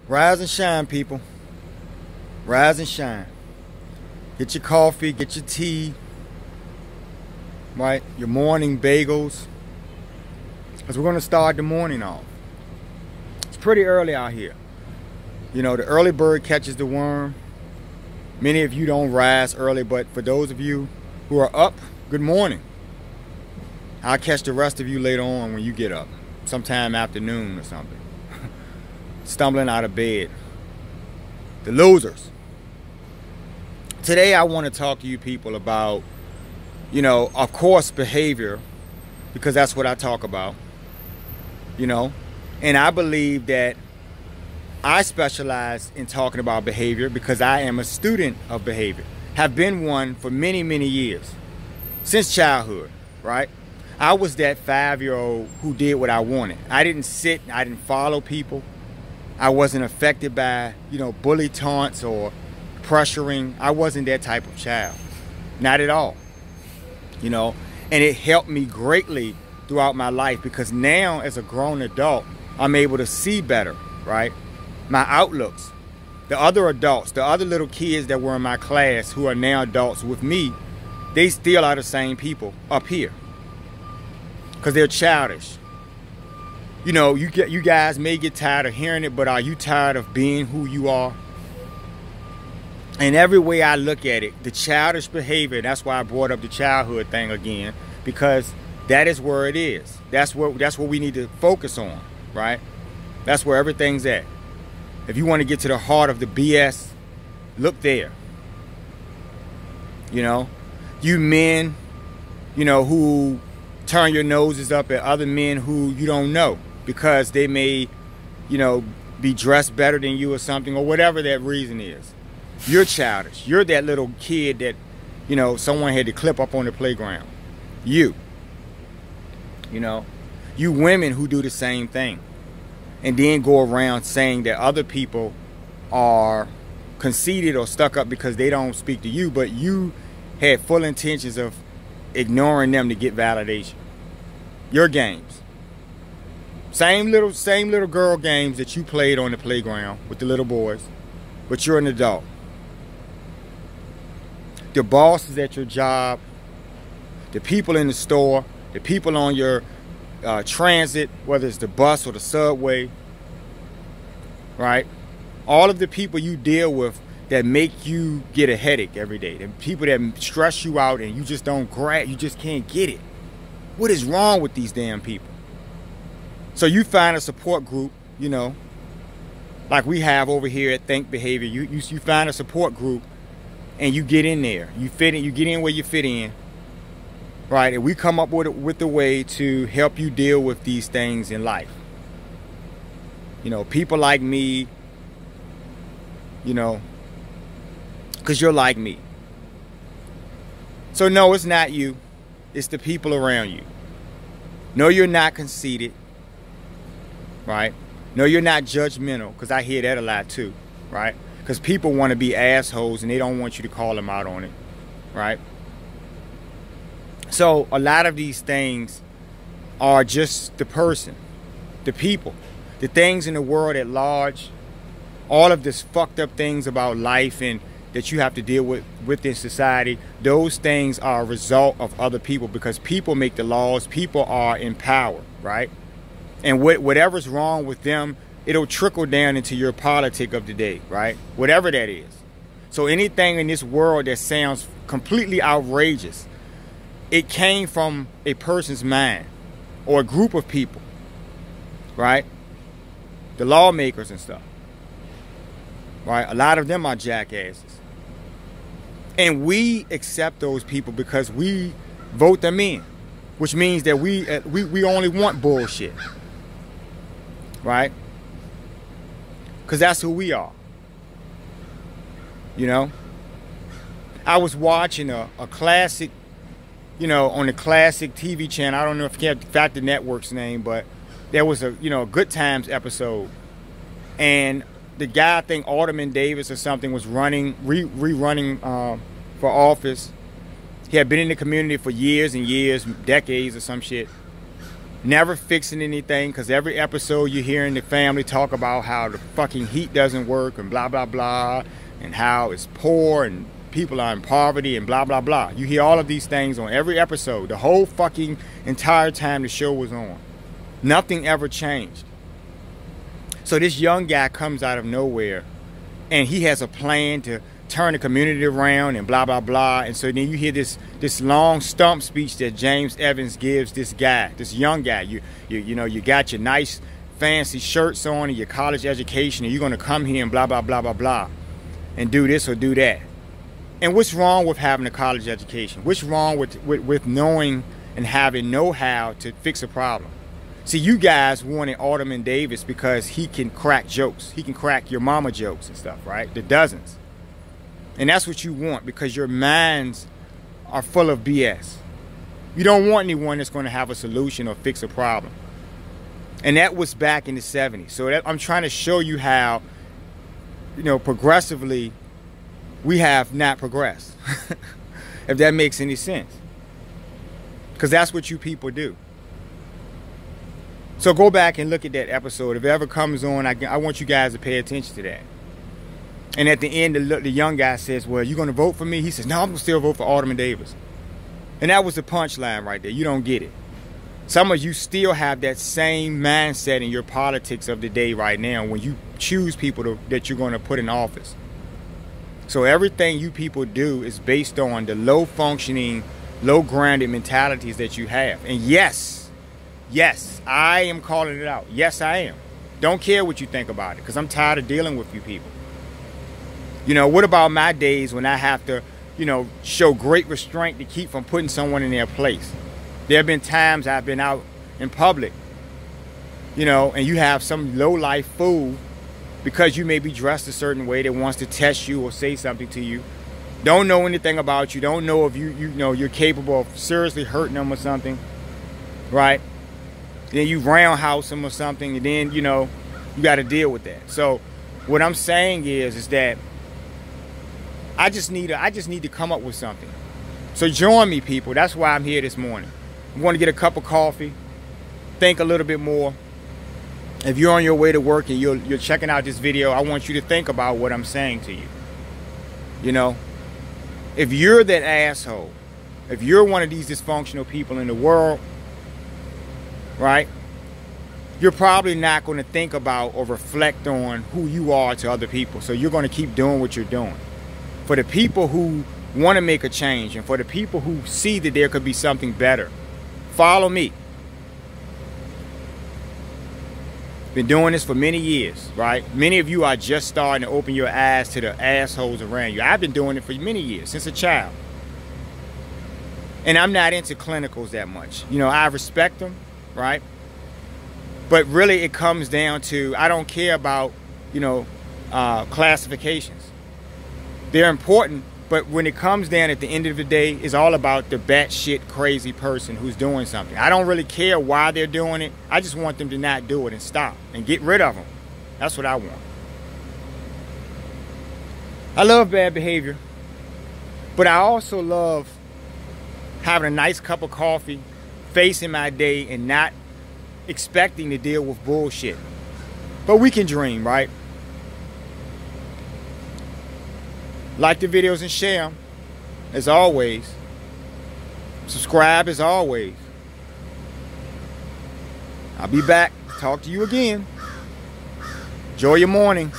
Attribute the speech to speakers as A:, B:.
A: Rise and shine, people. Rise and shine. Get your coffee, get your tea, right? Your morning bagels. Because we're going to start the morning off. It's pretty early out here. You know, the early bird catches the worm. Many of you don't rise early, but for those of you who are up, good morning. I'll catch the rest of you later on when you get up. Sometime afternoon or something. Stumbling out of bed. The losers. Today I want to talk to you people about, you know, of course, behavior, because that's what I talk about, you know, and I believe that I specialize in talking about behavior because I am a student of behavior, have been one for many, many years, since childhood, right? I was that 5-year-old who did what I wanted. I didn't sit, I didn't follow people. I wasn't affected by, you know, bully taunts or pressuring. I wasn't that type of child. Not at all. You know, and it helped me greatly throughout my life because now as a grown adult, I'm able to see better, right? My outlooks. The other adults, the other little kids that were in my class who are now adults with me, they still are the same people up here because they're childish. You know, you guys may get tired of hearing it, but are you tired of being who you are? And every way I look at it, the childish behavior, that's why I brought up the childhood thing again, because that is where it is. That's what we need to focus on, right? That's where everything's at. If you want to get to the heart of the BS, look there. You know, you men, you know, who turn your noses up at other men who you don't know because they may, you know, be dressed better than you or something, or whatever that reason is. You're childish. You're that little kid that, you know, someone had to clip up on the playground. You know, you women who do the same thing and then go around saying that other people are conceited or stuck up because they don't speak to you, but you had full intentions of ignoring them to get validation. Your games. Same little girl games that you played on the playground with the little boys, but you're an adult. The bosses at your job, the people in the store, the people on your transit, whether it's the bus or the subway, right? All of the people you deal with that make you get a headache every day, the people that stress you out and you just you just can't get it. What is wrong with these damn people? So you find a support group, you know, like we have over here at Think Behavior. You find a support group and you get in there. You fit in, you get in where you fit in, right? And we come up with the way to help you deal with these things in life. You know, people like me, you know, because you're like me. So no, it's not you. It's the people around you. No, you're not conceited, right? No, you're not judgmental, because I hear that a lot too, right? Because people want to be assholes and they don't want you to call them out on it, right? So a lot of these things are just the person, the people, the things in the world at large, all of this fucked up things about life and that you have to deal with within society. Those things are a result of other people because people make the laws. People are in power, right? And whatever's wrong with them, it'll trickle down into your politic of the day, right? Whatever that is. So anything in this world that sounds completely outrageous, it came from a person's mind or a group of people, right? The lawmakers and stuff, right? A lot of them are jackasses. And we accept those people because we vote them in, which means that we only want bullshit, right? Because that's who we are, you know? I was watching a classic, you know, on the classic TV channel. I don't know if you have the network's name, but there was a, you know, a Good Times episode. And the guy, I think Alderman Davis or something, was rerunning for office. He had been in the community for years and years, decades or some shit. never fixing anything, because every episode you're hearing the family talk about how the fucking heat doesn't work and blah, blah, blah, and how it's poor and people are in poverty and blah, blah, blah. You hear all of these things on every episode, the whole fucking entire time the show was on. Nothing ever changed. So this young guy comes out of nowhere, and he has a plan to turn the community around and blah, blah, blah. And so then you hear this long stump speech that James Evans gives this guy, this young guy. You know, you got your nice fancy shirts on and your college education, and you're going to come here and blah, blah, blah, blah, blah, and do this or do that. And what's wrong with having a college education? What's wrong with knowing and having know-how to fix a problem? See, you guys wanted Alderman Davis because he can crack jokes. He can crack your mama jokes and stuff, right? The dozens. And that's what you want, because your minds are full of BS. You don't want anyone that's going to have a solution or fix a problem. And that was back in the 70s. So I'm trying to show you how, you know, progressively we have not progressed. If that makes any sense. Because that's what you people do. So go back and look at that episode. If it ever comes on, I want you guys to pay attention to that. And at the end, the young guy says, well, you going to vote for me? He says, no, I'm going to still vote for Alderman Davis. And that was the punchline right there. You don't get it. Some of you still have that same mindset in your politics of the day right now when you choose people that you're going to put in office. So everything you people do is based on the low-functioning, low-grounded mentalities that you have. And yes, I am calling it out. Yes, I am. Don't care what you think about it, because I'm tired of dealing with you people. You know, what about my days when I have to, you know, show great restraint to keep from putting someone in their place? There have been times I've been out in public, you know, and you have some low-life fool, because you may be dressed a certain way, that wants to test you or say something to you. Don't know anything about you. Don't know if you know you're capable of seriously hurting them or something, right? Then you roundhouse them or something, and then, you know, you got to deal with that. So what I'm saying is that I just need to come up with something. So join me, people. That's why I'm here this morning. I'm going to get a cup of coffee, think a little bit more. If you're on your way to work and you're checking out this video, I want you to think about what I'm saying to you. You know, if you're that asshole, if you're one of these dysfunctional people in the world, right, you're probably not going to think about or reflect on who you are to other people. So you're going to keep doing what you're doing. For the people who want to make a change, and for the people who see that there could be something better, follow me. Been doing this for many years, right? Many of you are just starting to open your eyes to the assholes around you. I've been doing it for many years, since a child. And I'm not into clinicals that much. You know, I respect them, right? But really it comes down to, I don't care about, you know, classifications. They're important, but when it comes down at the end of the day, it's all about the batshit crazy person who's doing something. I don't really care why they're doing it. I just want them to not do it and stop and get rid of them. That's what I want. I love bad behavior, but I also love having a nice cup of coffee, facing my day, and not expecting to deal with bullshit. But we can dream, right? Like the videos and share them, as always. Subscribe as always. I'll be back. Talk to you again. Enjoy your morning.